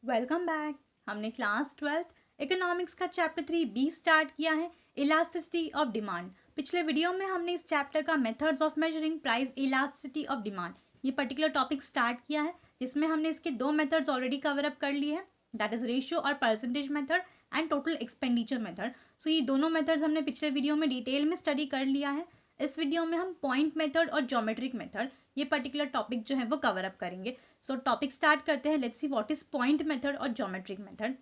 Welcome back. हमने class 12th economics का chapter 3B start किया है, इलास्टिसिटी ऑफ डिमांड। पिछले वीडियो में हमने इस चैप्टर का methods of measuring price elasticity of demand ये पर्टिकुलर टॉपिक स्टार्ट किया है, जिसमें हमने इसके दो मेथड्स ऑलरेडी कवर अप कर लिए हैं, दैट इज रेशियो और percentage method and total expenditure method. So ये दोनों मेथड्स हमने पिछले वीडियो में डिटेल में स्टडी कर लिया है। इस वीडियो में हम पॉइंट मेथड और ज्योमेट्रिक मेथड ये पर्टिकुलर टॉपिक जो है वो कवर अप करेंगे। सो टॉपिक स्टार्ट करते हैं। Let's see what is point method और geometric method.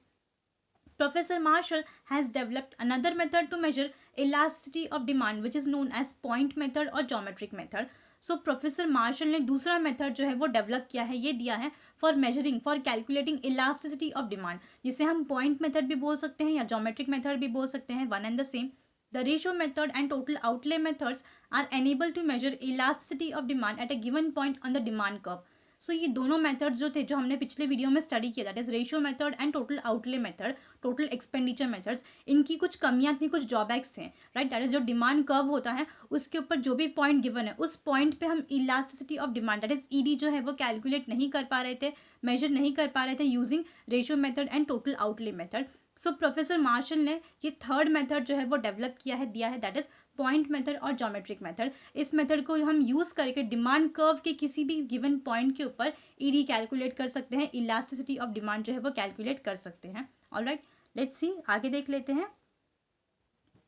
Professor Marshall has developed another method to measure elasticity of demand which is known as point method or geometric method. So professor Marshall ने दूसरा method जो है वो develop किया है, ये दिया है for measuring for calculating elasticity of demand, जिसे हम पॉइंट मेथड भी बोल सकते हैं या ज्योमेट्रिक मेथड भी बोल सकते हैं, one and the same. The ratio method and total outlay methods are enabled to measure elasticity of demand at a given point on the demand curve. सो ये दोनों मेथड्स जो थे जो हमने पिछले वीडियो में स्टडी किया, that is ratio method and total outlay method, total expenditure methods, इनकी कुछ कमियां थी, कुछ ड्रॉबैक्स थे, राइट. दैट इज जो डिमांड कर्व होता है उसके ऊपर जो भी पॉइंट गिवन है उस पॉइंट पे हम elasticity of demand that is ED जो है वो कैलकुलेट नहीं कर पा रहे थे, मेजर नहीं कर पा रहे थे using ratio method and total outlay method. So professor Marshall ने ये थर्ड मेथड जो है वो डेवलप किया है, दिया है, दैट इज पॉइंट मेथड और ज्योमेट्रिक मेथड. इस मेथड को हम यूज करके डिमांड कर्व के किसी भी गिवन पॉइंट के ऊपर ईडी कैलकुलेट कर सकते हैं, इलास्टिसिटी ऑफ डिमांड जो है वो कैलकुलेट कर सकते हैं. ऑलराइट, लेट्स सी, आगे देख लेते हैं.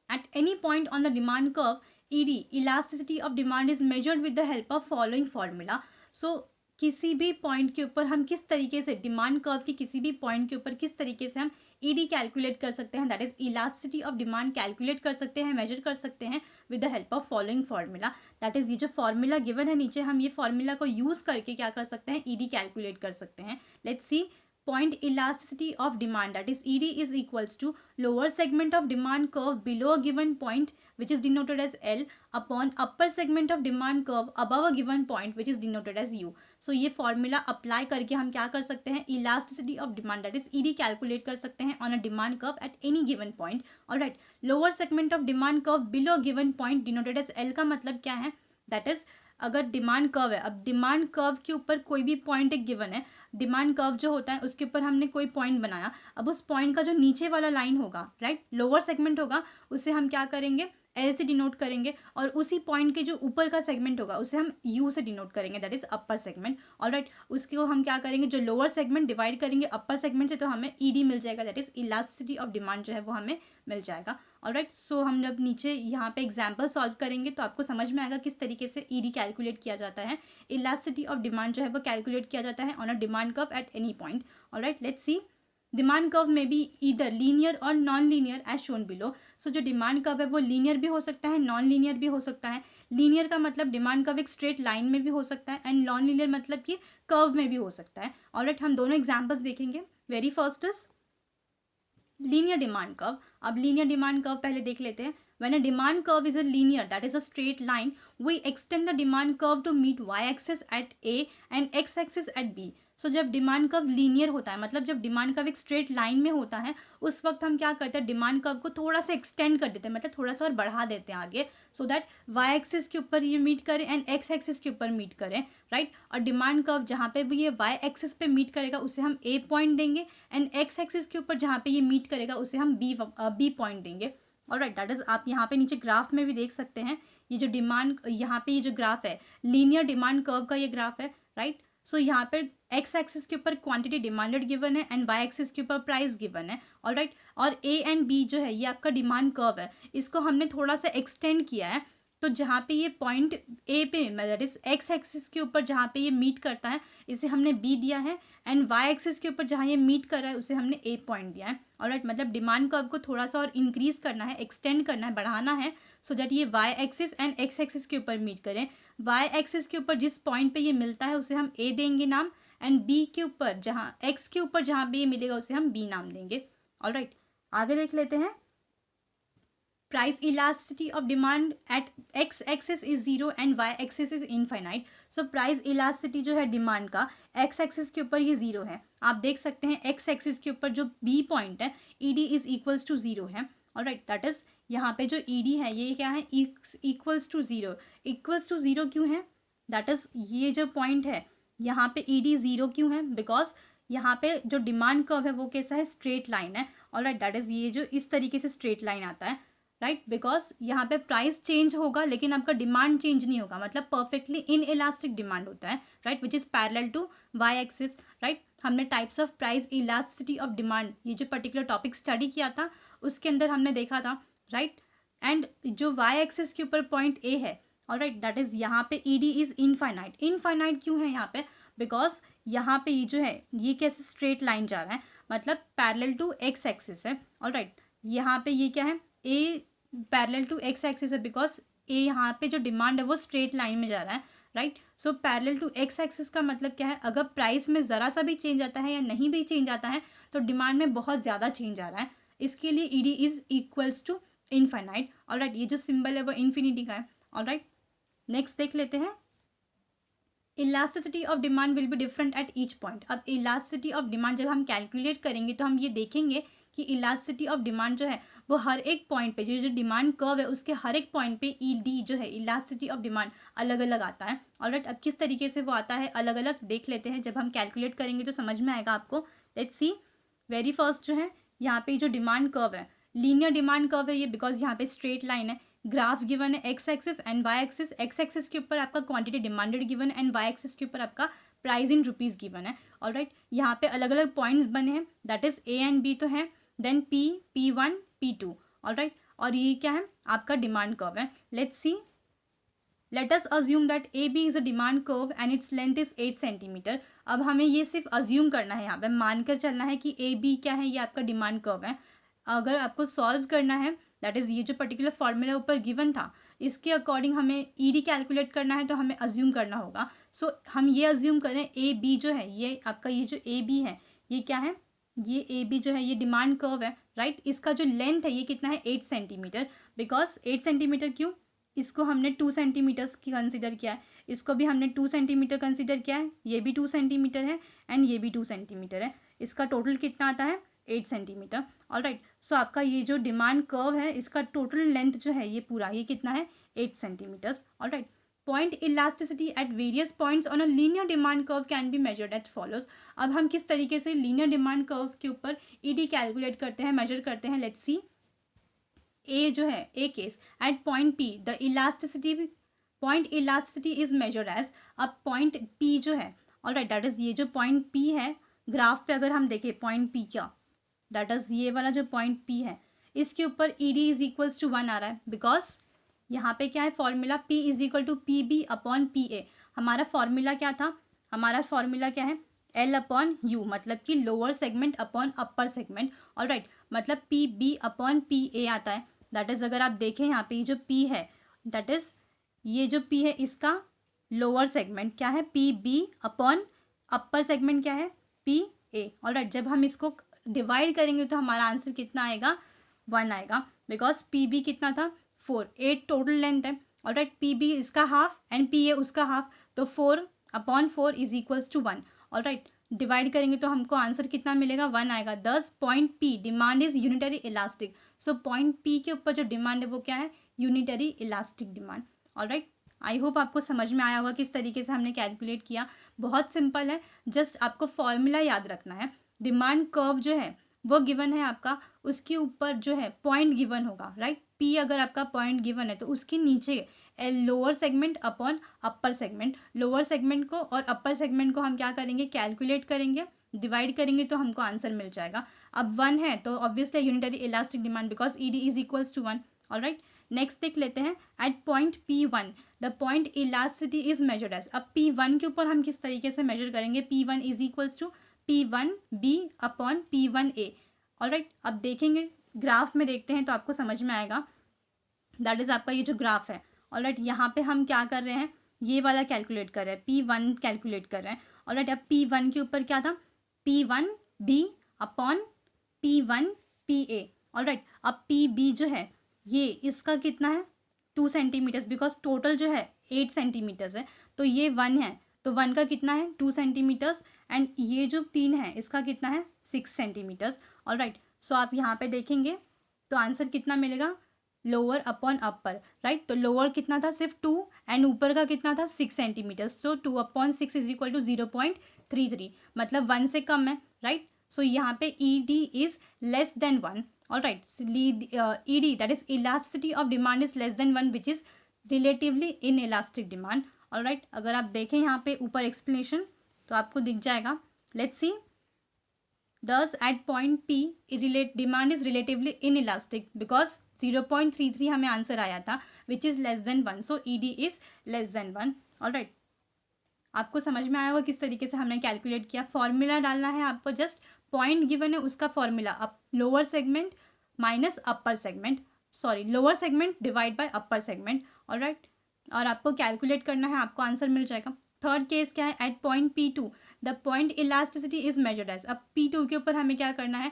At any point on the demand curve, ED, elasticity of demand is measured with the help of following formula. So किसी भी पॉइंट के ऊपर हम किस तरीके से डिमांड कर्व के किसी भी पॉइंट के ऊपर किस तरीके से हम ईडी कैलकुलेट कर सकते हैं, that is elasticity of demand calculate कर सकते हैं, मेजर कर सकते हैं with the help of following formula. That is ये जो फार्मूला गिवन है नीचे, हम ये फार्मूला को यूज करके क्या कर सकते हैं, ईडी कैलकुलेट कर सकते हैं. Let's C. Point elasticity of demand, that is ED, is equals to lower segment of demand curve below a given point which is denoted as L upon upper segment of demand curve above a given point which is denoted as U. So ये formula apply करके हम क्या कर सकते हैं, elasticity of demand that is ED calculate कर सकते हैं on a demand curve at any given point. Alright, lower segment of demand curve below given point denoted as L का मतलब क्या है, that is अगर डिमांड कर्व है, अब डिमांड कर्व के ऊपर कोई भी पॉइंट एक गिवन है, डिमांड कर्व जो होता है उसके ऊपर हमने कोई पॉइंट बनाया, अब उस पॉइंट का जो नीचे वाला लाइन होगा, राइट, लोअर सेगमेंट होगा, उसे हम क्या करेंगे, एल से डिनोट करेंगे, और उसी पॉइंट के जो ऊपर का सेगमेंट होगा उसे हम यू से डिनोट करेंगे, that is upper segment. Alright, उसको हम क्या करेंगे, जो लोअर सेगमेंट डिवाइड करेंगे अपर सेगमेंट से, तो हमें ईडी मिल जाएगा, that is elasticity of demand जो है वो हमें मिल जाएगा. ऑलराइट, सो हम जब नीचे यहाँ पे एग्जाम्पल सॉल्व करेंगे तो आपको समझ में आएगा किस तरीके से ईडी कैलकुलेट किया जाता है, इलास्टिसिटी ऑफ डिमांड जो है वो कैलकुलेट किया जाता है on a demand curve at any point. Alright, let's see. Demand curve में भी ईदर लीनियर और non linear as shown below. So जो डिमांड कर्व है वो लीनियर भी हो सकता है, नॉन लीनियर भी हो सकता है. लीनियर का मतलब डिमांड कर्व एक स्ट्रेट लाइन में भी हो सकता है, एंड नॉन लीनियर मतलब कि कर्व में भी हो सकता है. ऑलराइट, हम दोनों एग्जाम्पल्स देखेंगे. Very first is linear demand curve. अब लीनियर डिमांड कर्व पहले देख लेते हैं. When a demand curve is a linear, that is a straight line, we extend the demand curve to meet y-axis at A and x-axis at B. So जब demand curve linear होता है, मतलब जब demand curve एक straight line में होता है, उस वक्त हम क्या करते हैं, डिमांड कर्व को थोड़ा सा एक्सटेंड कर देते हैं, मतलब थोड़ा सा और बढ़ा देते हैं आगे, सो दैट वाई एक्सिस के ऊपर ये मीट करें एंड एक्स एक्सिस के ऊपर मीट करें, राइट. और डिमांड कर्व जहाँ पे भी ये वाई एक्सिस पे मीट करेगा उसे हम ए पॉइंट देंगे, एंड एक्स एक्सिस के ऊपर जहाँ पे ये मीट करेगा उसे हम बी पॉइंट देंगे. ऑलराइट, दैट इज, आप यहाँ पे नीचे ग्राफ में भी देख सकते हैं, ये जो डिमांड, यहाँ पे ये जो ग्राफ है लीनियर डिमांड कर्व का ये ग्राफ है, राइट. सो यहाँ पे एक्स एक्सिस के ऊपर क्वांटिटी डिमांडेड गिवन है एंड वाई एक्सिस के ऊपर प्राइस गिवन है. ऑलराइट, और ए एंड बी जो है ये आपका डिमांड कर्व है, इसको हमने थोड़ा सा एक्सटेंड किया है, तो जहाँ पे ये पॉइंट ए पे, दैट इज एक्स एक्सिस के ऊपर जहाँ पे ये मीट करता है इसे हमने बी दिया है, एंड वाई एक्सिस के ऊपर जहाँ ये मीट कर रहा है उसे हमने ए पॉइंट दिया है. ऑलराइट, मतलब डिमांड कर्व को थोड़ा सा और इंक्रीज करना है, एक्सटेंड करना है, बढ़ाना है, सो दैट ये Y axis and X axis के ऊपर मीट करें. वाई एक्सिस के ऊपर जिस पॉइंट पे ये मिलता है उसे हम ए देंगे नाम, एंड बी के ऊपर जहाँ एक्स के ऊपर जहाँ पे ये मिलेगा उसे हम बी नाम देंगे. ऑलराइट, आगे देख लेते हैं. Price elasticity of demand at x axis is 0 and y axis is infinite. So price elasticity जो है डिमांड का x axis के ऊपर ये 0 है. आप देख सकते हैं x axis के ऊपर जो b पॉइंट है ED is equals to 0 है. ऑलराइट, दैट इज यहाँ पे जो ED है ये क्या है, इक्वल्स टू 0. इक्वल्स टू 0 क्यों है, दैट इज ये जो पॉइंट है यहाँ पे ED 0 क्यों है, बिकॉज यहाँ पे जो डिमांड कर्व है वो कैसा है, स्ट्रेट लाइन है। ऑलराइट, दैट इज ये जो इस तरीके से स्ट्रेट लाइन आता है, राइट, बिकॉज यहाँ पे प्राइस चेंज होगा लेकिन आपका डिमांड चेंज नहीं होगा, मतलब परफेक्टली इन इलास्टिक डिमांड होता है, right, which is parallel to Y axis, right. हमने types of price elasticity of demand ये जो पर्टिकुलर टॉपिक स्टडी किया था उसके अंदर हमने देखा था, राइट। एंड जो वाई एक्सिस के ऊपर पॉइंट ए है, ऑलराइट, दैट इज यहाँ पे ई डी इज इनफाइनाइट। इनफाइनाइट क्यों है यहाँ पे, बिकॉज यहाँ पे ये जो है ये कैसे स्ट्रेट लाइन जा रहा है, मतलब पैरेलल टू एक्स एक्सिस है, ऑलराइट। यहाँ पे ये क्या है, ए पैरेलल टू एक्स एक्सिस है, बिकॉज ए यहाँ पे जो डिमांड है वो स्ट्रेट लाइन में जा रहा है, right. So parallel to X axis का मतलब क्या है, अगर प्राइस में ज़रा सा भी चेंज आता है या नहीं भी चेंज आता है तो डिमांड में बहुत ज़्यादा चेंज आ रहा है, इसके लिए E D is equals to infinite, alright. ये जो सिंबल है वो इन्फिनिटी का है, ऑलराइट। नेक्स्ट देख लेते हैं, elasticity of demand will be different at each point. अब इलास्टिसिटी ऑफ डिमांड जब हम कैलकुलेट करेंगे तो हम ये देखेंगे कि इलास्टिसिटी ऑफ डिमांड जो है वो हर एक पॉइंट पे जो डिमांड कर्व है उसके हर एक पॉइंट पे ई डी जो है इलास्टिसिटी ऑफ डिमांड अलग अलग आता है, ऑलराइट। अब किस तरीके से वो आता है अलग अलग देख लेते हैं, जब हम कैलकुलेट करेंगे तो समझ में आएगा आपको। लेट्स सी, वेरी फर्स्ट जो है यहाँ पे जो डिमांड कर्व है लीनियर डिमांड कर्व है ये, बिकॉज यहाँ पे स्ट्रेट लाइन है, ग्राफ गिवन है X axis and Y axis. X axis के ऊपर आपका क्वांटिटी डिमांडेड गिवन है एंड वाई एक्सिस के ऊपर आपका प्राइस इन रुपीज़ गिवन है, ऑलराइट। यहाँ पे अलग अलग पॉइंट्स बने हैं, that is A and B तो है, then P, P1, P2, alright. और ये क्या है आपका डिमांड कर्व है। Let's see, let us assume that A B is a demand curve and its length is 8 centimetre. अब हमें ये सिर्फ अज्यूम करना है, यहाँ पे मानकर चलना है कि ए बी क्या है, ये आपका डिमांड कर्व है। अगर आपको सॉल्व करना है, दैट इज़ ये जो पर्टिकुलर फॉर्मूला ऊपर गिवन था इसके अकॉर्डिंग हमें ई डी कैलकुलेट करना है, तो हमें अज्यूम करना होगा। सो हम ये अज्यूम करें ए बी जो है ये आपका ये जो ए बी है ये क्या है, ये ए बी जो है ये डिमांड कर्व है, राइट। इसका जो लेंथ है ये कितना है 8 सेंटीमीटर, बिकॉज 8 सेंटीमीटर क्यों, इसको हमने 2 सेंटीमीटर्स की कंसिडर किया है, इसको भी हमने 2 सेंटीमीटर कंसिडर किया है, ये भी 2 सेंटीमीटर है एंड ये भी 2 सेंटीमीटर है। इसका टोटल कितना आता है 8 सेंटीमीटर, ऑलराइट। सो आपका ये जो डिमांड कर्व है इसका टोटल लेंथ जो है ये पूरा ये कितना है 8 centimetres, alright. Point elasticity at various points on a linear demand curve can be measured as follows. अब हम किस तरीके से लीनियर डिमांड कर्व के ऊपर ई डी कैलकुलेट करते हैं, मेजर करते हैं। लेट्स सी, ए जो है A case at point P the elasticity point elasticity is measured as. अब पॉइंट पी जो है, ऑलराइट, दैट इज ये जो पॉइंट पी है ग्राफ पे अगर हम देखें पॉइंट पी क्या, दैट इज ये वाला जो पॉइंट पी है इसके ऊपर E D is equals to 1 आ रहा है, बिकॉज यहाँ पे क्या है formula P is equal to P B upon P A. हमारा फॉर्मूला क्या था, हमारा फॉर्मूला क्या है L अपॉन यू, मतलब कि lower segment upon upper segment, alright. मतलब P B upon P A आता है, दैट इज अगर आप देखें यहाँ पे ये जो P है दैट इज ये जो P है इसका लोअर सेगमेंट क्या है P B upon upper segment क्या है पी ए, ऑलराइट। जब हम इसको डिवाइड करेंगे तो हमारा आंसर कितना आएगा 1 आएगा, बिकॉज पी बी कितना था 4, 8 टोटल लेंथ है, ऑलराइट। पी बी इसका हाफ एंड पी ए उसका हाफ, तो 4 upon 4 is equals to 1, alright. Divide करेंगे तो हमको आंसर कितना मिलेगा 1 आएगा। 10 point P demand is unitary elastic. So point P के ऊपर जो डिमांड है वो क्या है unitary elastic demand, alright. I hope आपको समझ में आया होगा किस तरीके से हमने कैलकुलेट किया। बहुत सिंपल है, जस्ट आपको फॉर्मूला याद रखना है। डिमांड कर्व जो है वो गिवन है आपका, उसके ऊपर जो है पॉइंट गिवन होगा, राइट। पी अगर आपका पॉइंट गिवन है तो उसके नीचे lower segment upon upper segment, lower segment को और अपर सेगमेंट को हम क्या करेंगे कैलकुलेट करेंगे, डिवाइड करेंगे तो हमको आंसर मिल जाएगा। अब 1 है तो obviously unitary elastic demand because E D is equals to 1, alright. Next देख लेते हैं, at point P1 the point elasticity is measured as. अब P1 के ऊपर हम किस तरीके से मेजर करेंगे, P1 is equals to P1B upon P1A, alright. अब देखेंगे ग्राफ में देखते हैं तो आपको समझ में आएगा, दैट इज आपका ये जो ग्राफ है, ऑलराइट। यहाँ पे हम क्या कर रहे हैं ये वाला कैलकुलेट कर रहे हैं, P1 कैलकुलेट कर रहे हैं, ऑलराइट। अब P1 के ऊपर क्या था P1B अपॉन P1PA, ऑलराइट। अब PB जो है ये इसका कितना है 2 सेंटीमीटर्स, बिकॉज टोटल जो है 8 सेंटीमीटर्स है, तो ये 1 है तो 1 का कितना है 2 सेंटीमीटर्स एंड ये जो 3 है इसका कितना है 6 सेंटीमीटर्स, ऑलराइट। सो आप यहाँ पे देखेंगे तो आंसर कितना मिलेगा लोअर अपॉन अपर, राइट। तो लोअर कितना था सिर्फ 2 एंड ऊपर का कितना था 6 centimetres, so 2 upon 6 is equal to 0.3 0.33 मतलब 1 से कम है, राइट। सो यहाँ पे ED is less than 1, alright. ED that is elasticity of demand is less than 1 which is relatively inelastic demand, alright. अगर आप देखें यहाँ पे ऊपर एक्सप्लेनेशन तो आपको दिख जाएगा। Let's see, thus at point P demand is relatively inelastic because 0.33 हमें आंसर आया था which is less than 1, so ED is less than 1, alright। आपको समझ में आया होगा किस तरीके से हमने कैलकुलेट किया। फॉर्मूला डालना है आपको, जस्ट पॉइंट गिवन है उसका formula, up lower segment minus upper segment, sorry lower segment divide by upper segment, alright. और आपको कैलकुलेट करना है, आपको आंसर मिल जाएगा। थर्ड केस क्या है, at point P2 the point elasticity is measured as. अब P2 के ऊपर हमें क्या करना है,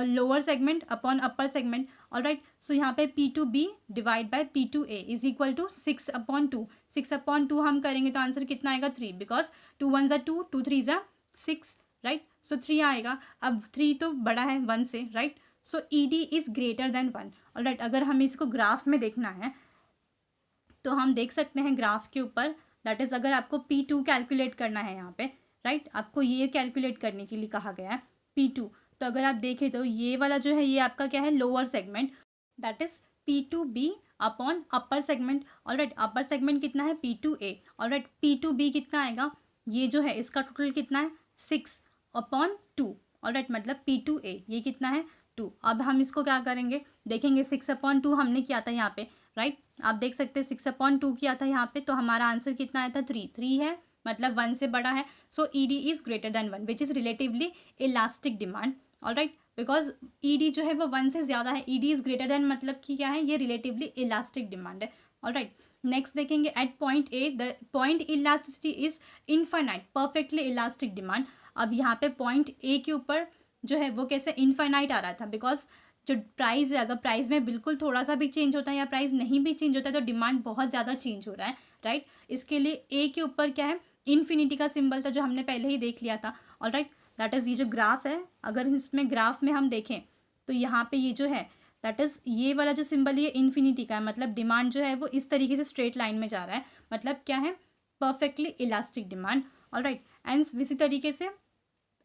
lower segment upon upper segment, alright. So यहाँ पे P2B divide by P2A is equal to 6/2। 6/2 हम करेंगे तो आंसर कितना आएगा, 3, बिकॉज 2 1 ज़ा 2, 2 3 ज़ा 6, राइट। सो 3 आएगा। अब 3 तो बड़ा है 1 से, right. So ED is greater than 1, alright. अगर हमें इसको ग्राफ में देखना है तो हम देख सकते हैं ग्राफ के ऊपर, दैट इज अगर आपको P2 कैलकुलेट करना है यहाँ पे, राइट, आपको ये कैलकुलेट करने के लिए कहा गया है P2। तो अगर आप देखें तो ये वाला जो है ये आपका क्या है, lower segment, that is P2B upon upper segment, alright. Upper segment कितना है, P2A, ऑलराइट। P2B कितना आएगा, ये जो है इसका टोटल कितना है, 6/2, ऑलराइट, मतलब P2A ये कितना है, 2। अब हम इसको क्या करेंगे, देखेंगे 6/2 हमने किया था यहाँ पे, राइट। आप देख सकते हैं 6/2 किया था यहाँ पे, तो हमारा आंसर कितना आया था, 3 है, मतलब 1 से बड़ा है। सो ED is greater than 1 which is relatively elastic demand, alright. Because ED जो है वो 1 से ज़्यादा है, ED इज ग्रेटर देन मतलब कि क्या है, ये रिलेटिवली इलास्टिक डिमांड है, ऑलराइट। नेक्स्ट देखेंगे at point A the point elasticity is infinite perfectly elastic demand. अब यहाँ पे पॉइंट A के ऊपर जो है वो कैसे इनफाइनाइट आ रहा था, बिकॉज जो प्राइस है, अगर प्राइस में बिल्कुल थोड़ा सा भी चेंज होता है या प्राइस नहीं भी चेंज होता है तो डिमांड बहुत ज़्यादा चेंज हो रहा है, राइट। इसके लिए ए के ऊपर क्या है, इन्फिनिटी का सिंबल था जो हमने पहले ही देख लिया था, ऑलराइट। दैट इज़ ये जो ग्राफ है, अगर इसमें ग्राफ में हम देखें तो यहाँ पे ये जो है दैट इज़ ये वाला जो सिंबल ये इन्फिनिटी का है, मतलब डिमांड जो है वो इस तरीके से स्ट्रेट लाइन में जा रहा है, मतलब क्या है, perfectly elastic demand, alright. And इसी तरीके से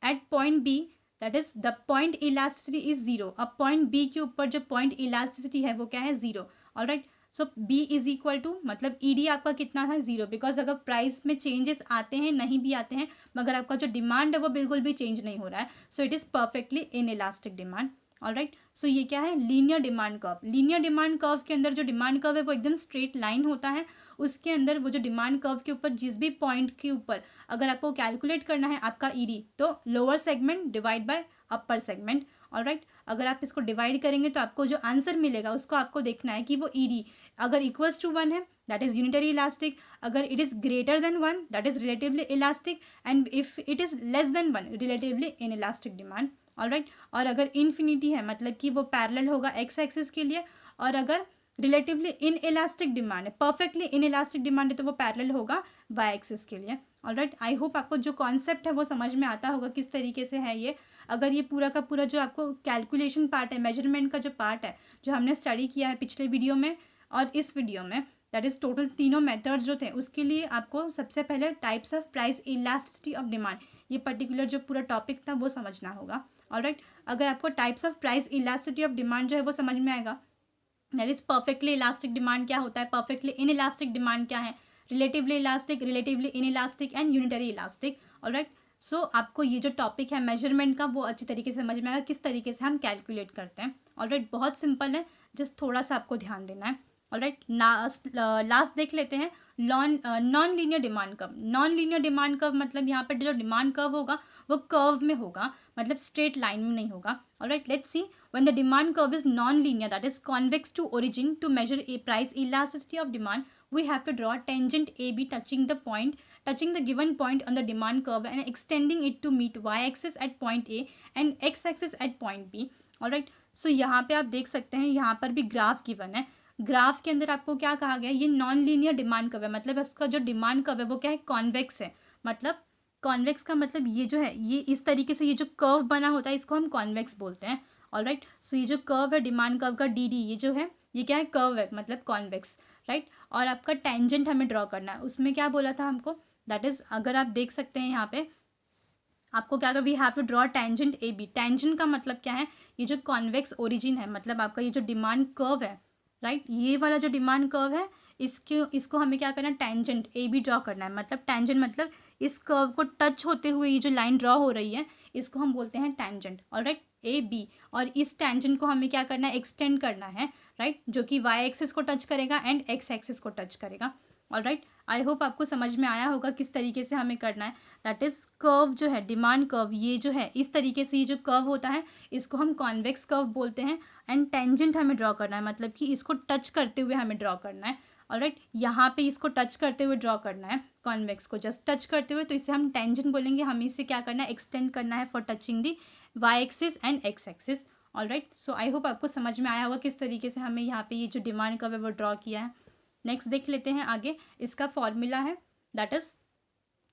at point B that is the point elasticity is 0। अब पॉइंट बी के ऊपर जो पॉइंट इलास्टिसिटी है वो क्या है, 0, alright. So B is equal to, मतलब ED आपका कितना था, 0, बिकॉज अगर प्राइस में चेंजेस आते हैं नहीं भी आते हैं मगर आपका जो डिमांड है वो बिल्कुल भी चेंज नहीं हो रहा है, so it is perfectly inelastic demand, alright. So ये क्या है, linear demand curve. Linear demand curve के अंदर जो डिमांड कर्व है वो एकदम स्ट्रेट लाइन होता है, उसके अंदर वो जो डिमांड कर्व के ऊपर जिस भी पॉइंट के ऊपर अगर आपको कैलकुलेट करना है आपका ED, तो lower segment divide by upper segment, alright. अगर आप इसको डिवाइड करेंगे तो आपको जो आंसर मिलेगा उसको आपको देखना है कि वो ED अगर इक्वल्स टू 1 है दैट इज यूनिटरी इलास्टिक, अगर it is greater than 1 that is relatively elastic, and if it is less than 1 relatively inelastic demand, alright. और अगर इन्फिनिटी है मतलब कि वो पैरेलल होगा एक्स एक्सिस के लिए, और अगर रिलेटिवली इन इलास्टिक डिमांड है, परफेक्टली इन इलास्टिक डिमांड है, तो वो पैरेलल होगा वाई एक्सिस के लिए, ऑलराइट। आई होप आपको जो कॉन्सेप्ट है वो समझ में आता होगा किस तरीके से है ये। अगर ये पूरा का पूरा जो आपको कैलकुलेशन पार्ट है, मेजरमेंट का जो पार्ट है जो हमने स्टडी किया है पिछले वीडियो में और इस वीडियो में, दैट इज टोटल तीनों मेथड्स जो थे, उसके लिए आपको सबसे पहले types of price elasticity of demand, ये पर्टिकुलर जो पूरा टॉपिक था वो समझना होगा, ऑलराइट। अगर आपको types of price elasticity of demand जो है वो समझ में आएगा, that is perfectly elastic demand क्या होता है, परफेक्टली इन इलास्टिक डिमांड क्या है, relatively elastic, relatively inelastic and unitary elastic, alright. So आपको ये जो टॉपिक है मेजरमेंट का वो अच्छी तरीके से समझ में आएगा किस तरीके से हम कैलकुलेट करते हैं, ऑलराइट। बहुत सिंपल है, जस्ट थोड़ा सा आपको ध्यान देना है, ऑलराइट। लास्ट देख लेते हैं non linear demand curve. Non linear demand curve मतलब यहाँ पर जो डिमांड कर्व होगा वो कर्व में होगा, मतलब स्ट्रेट लाइन में नहीं होगा, alright. Let's C when the demand curve is non-linear, that is convex to origin, to measure a price elasticity of demand we have to draw tangent AB touching the given point on the demand curve and extending it to meet y-axis at point A and x-axis at point B, alright। so यहाँ पे आप देख सकते हैं यहाँ पर भी graph given है, ग्राफ के अंदर आपको क्या कहा गया, ये नॉन लीनियर डिमांड कर्व है, मतलब इसका जो डिमांड कर्व है वो क्या है, कॉन्वेक्स है। मतलब कॉन्वेक्स का मतलब ये जो है ये इस तरीके से ये जो कर्व बना होता है इसको हम कॉन्वेक्स बोलते हैं, ऑलराइट। सो ये जो कर्व है डिमांड कर्व का DD, ये जो है ये क्या है, कर्व है, मतलब कॉन्वेक्स, राइट। और आपका टेंजेंट हमें ड्रॉ करना है, उसमें क्या बोला था हमको, दैट इज अगर आप देख सकते हैं यहाँ पे आपको क्या we have to draw tangent A B. Tangent का मतलब क्या है, ये जो कॉन्वेक्स ओरिजिन है, मतलब आपका ये जो डिमांड कर्व है, राइट, ये वाला जो डिमांड कर्व है, इसको हमें क्या करना है, टेंजेंट ए बी ड्रॉ करना है। मतलब टेंजेंट मतलब इस कर्व को टच होते हुए ये जो लाइन ड्रॉ हो रही है, इसको हम बोलते हैं टेंजेंट, ऑलराइट, ए बी। और इस टेंजेंट को हमें क्या करना है, एक्सटेंड करना है, राइट, जो कि वाई एक्सिस को टच करेगा एंड एक्स एक्सिस को टच करेगा। ऑलराइट, आई होप आपको समझ में आया होगा किस तरीके से हमें करना है। दैट इज कर्व जो है, डिमांड कर्व, ये जो है इस तरीके से, ये जो कर्व होता है इसको हम कॉन्वेक्स कर्व बोलते हैं। एंड टेंजेंट हमें ड्रॉ करना है, मतलब कि इसको टच करते हुए हमें ड्रॉ करना है। ऑलराइट, यहाँ पे इसको टच करते हुए ड्रॉ करना है, कॉन्वेक्स को जस्ट टच करते हुए, तो इसे हम टेंजेंट बोलेंगे। हमें इसे क्या करना है, एक्सटेंड करना है for touching the Y axis and X axis. Alright, so I hope आपको समझ में आया होगा किस तरीके से हमें यहाँ पे ये जो डिमांड कर्व है वो ड्रॉ किया है। नेक्स्ट देख लेते हैं आगे, इसका फॉर्मूला है, that is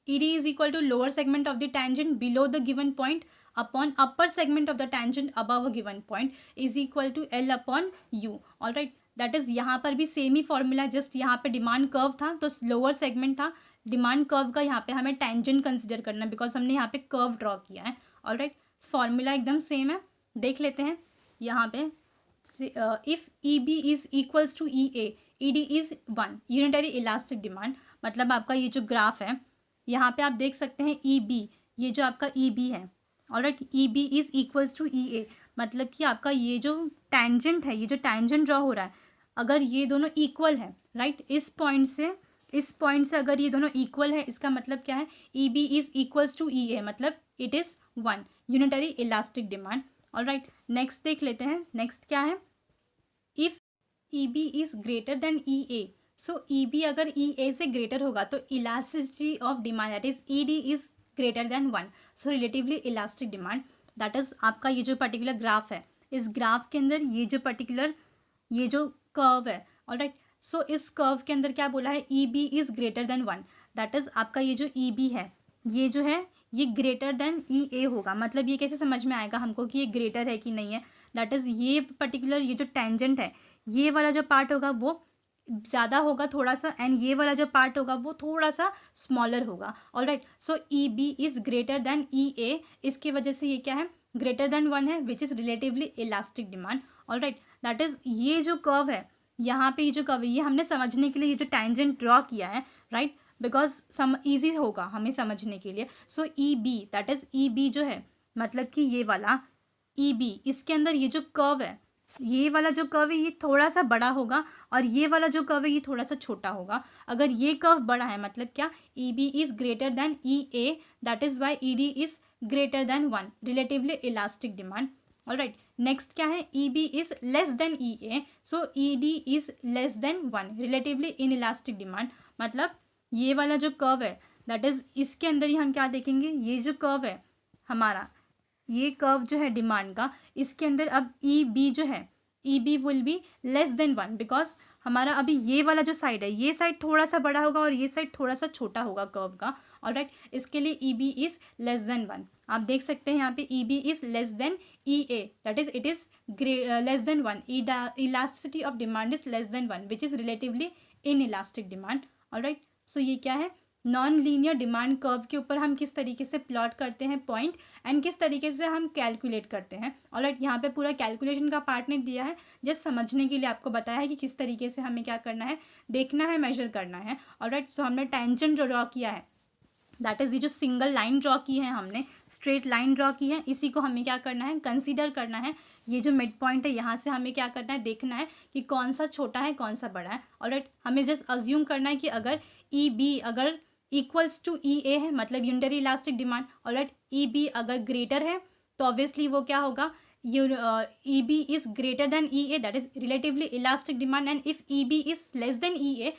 ED is equal to lower segment of the tangent below the given point upon upper segment of the tangent above a given point is equal to L upon U. Alright, that is यहाँ पर भी same ही formula, just यहाँ पे demand curve था तो lower segment था, demand curve का यहाँ पे हमें टेंजेंट कंसिडर करना है बिकॉज हमने यहाँ पे कर्व ड्रॉ किया है। ऑलराइट, फॉर्मूला एकदम सेम है, देख लेते हैं यहाँ पे। If EB is equals to EA, ED is 1 unitary elastic demand. मतलब आपका ये जो ग्राफ है यहाँ पे आप देख सकते हैं EB, ये जो आपका EB है, alright, EB is equals to EA, मतलब कि आपका ये जो टेंजेंट है, ये जो टेंजेंट ड्रॉ हो रहा है, अगर ये दोनों इक्वल है, राइट, इस पॉइंट से अगर ये दोनों इक्वल है, इसका मतलब क्या है, EB is equals to EA, मतलब it is 1 unitary elastic demand. Alright, next देख लेते हैं, नेक्स्ट क्या है, if EB is greater than EA, so EB अगर EA से ग्रेटर होगा तो elasticity of demand that is ED is greater than 1, so relatively elastic demand. That is आपका ये जो पर्टिकुलर ग्राफ है, इस ग्राफ के अंदर ये जो पर्टिकुलर ये जो कर्व है, ऑलराइट, सो इस कर्व के अंदर क्या बोला है, EB is greater than 1, that is आपका ये जो EB है, ये जो है ये ग्रेटर देन EA होगा। मतलब ये कैसे समझ में आएगा हमको कि ये ग्रेटर है कि नहीं है, दैट इज ये पर्टिकुलर ये जो टेंजेंट है, ये वाला जो पार्ट होगा वो ज़्यादा होगा थोड़ा सा, एंड ये वाला जो पार्ट होगा वो थोड़ा सा स्मॉलर होगा। Alright, so EB is greater than EA, इसकी वजह से ये क्या है, ग्रेटर देन 1 है, which is relatively elastic demand. Alright, that is ये जो कर्व है, यहाँ पे ये जो कर्व है, ये हमने समझने के लिए ये जो टेंजेंट ड्रॉ किया है, राइट, बिकॉज सम ईजी होगा हमें समझने के लिए। सो EB दैट इज EB जो है, मतलब कि ये वाला EB, इसके अंदर ये जो कर्व है, ये वाला जो कर्व है ये थोड़ा सा बड़ा होगा और ये वाला जो कर्व है ये थोड़ा सा छोटा होगा। अगर ये कर्व बड़ा है मतलब क्या, EB is greater than EA, that is why ED is greater than 1 relatively elastic demand. Alright, next क्या है, EB is less than EA, so ED is less than 1 relatively inelastic demand. मतलब ये वाला जो curve है, that is इसके अंदर ही हम क्या देखेंगे, ये जो कर्व है हमारा, ये कर्व जो है डिमांड का, इसके अंदर अब EB जो है, EB will be less than 1 because हमारा अभी ये वाला जो साइड है, ये साइड थोड़ा सा बड़ा होगा और ये साइड थोड़ा सा छोटा होगा कर्व का। ऑलराइट, इसके लिए EB इज लेस देन 1। आप देख सकते हैं यहाँ पे EB is less than EA, that is it is less than 1, elasticity of demand is less than 1 which is relatively inelastic demand. Alright, so ये क्या है, नॉन लीनियर डिमांड कर्व के ऊपर हम किस तरीके से प्लॉट करते हैं पॉइंट, एंड किस तरीके से हम कैलकुलेट करते हैं। ऑलराइट, यहाँ पे पूरा कैलकुलेशन का पार्ट नहीं दिया है, जस्ट समझने के लिए आपको बताया है कि किस तरीके से हमें क्या करना है, देखना है, मेजर करना है। ऑलराइट, सो हमने टेंजेंट जो ड्रॉ किया है, दैट इज़ ये जो सिंगल लाइन ड्रॉ की है, हमने स्ट्रेट लाइन ड्रॉ की है, इसी को हमें क्या करना है, कंसीडर करना है। ये जो मिड पॉइंट है यहाँ से हमें क्या करना है, देखना है कि कौन सा छोटा है कौन सा बड़ा है। ऑलराइट, हमें जस्ट अज्यूम करना है कि अगर EB अगर इक्वल्स टू EA है, मतलब unitary elastic demand. Alright, EB अगर ग्रेटर है तो ऑब्वियसली वो क्या होगा, EB is greater than EA, that is relatively elastic demand, and if EB is less than EA,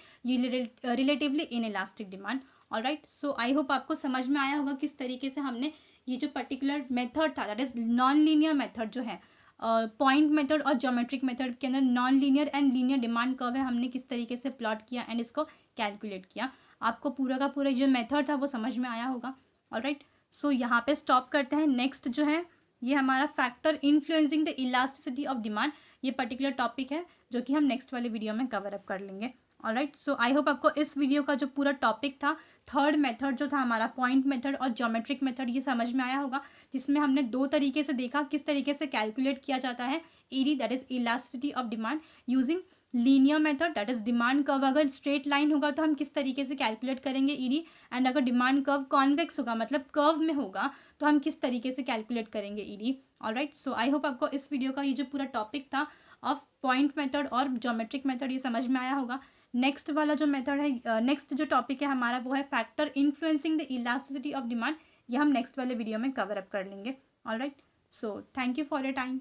relatively inelastic demand. Alright, so I hope आपको समझ में आया होगा किस तरीके से हमने ये जो पर्टिकुलर मेथड था, that is non linear method जो है, पॉइंट मेथड और ज्योमेट्रिक मेथड के अंदर non linear and linear demand curve है, हमने किस तरीके से प्लॉट किया एंड इसको कैलकुलेट किया। आपको पूरा का पूरा जो मेथड था वो समझ में आया होगा। ऑलराइट, सो यहाँ पे स्टॉप करते हैं। नेक्स्ट जो है ये हमारा factor influencing the elasticity of demand, ये पर्टिकुलर टॉपिक है जो कि हम नेक्स्ट वाले वीडियो में कवर अप कर लेंगे। ऑलराइट, सो आई होप आपको इस वीडियो का जो पूरा टॉपिक था, थर्ड मेथड जो था हमारा पॉइंट मेथड और ज्योमेट्रिक मेथड, ये समझ में आया होगा, जिसमें हमने दो तरीके से देखा किस तरीके से कैलकुलेट किया जाता है ED, that is elasticity of demand, using linear method, that is demand curve अगर स्ट्रेट लाइन होगा तो हम किस तरीके से कैलकुलेट करेंगे ईडी, एंड अगर डिमांड कर्व कॉन्वेक्स होगा मतलब कर्व में होगा तो हम किस तरीके से कैलकुलेट करेंगे ED. Alright, so I hope आपको इस वीडियो का ये जो पूरा टॉपिक था ऑफ पॉइंट मेथड और ज्योमेट्रिक मेथड ये समझ में आया होगा। नेक्स्ट वाला जो मेथड है, नेक्स्ट जो टॉपिक है हमारा वो है factor influencing the elasticity of demand, ये हम नेक्स्ट वाले वीडियो में कवर अप कर लेंगे। Alright, so thank you for your time.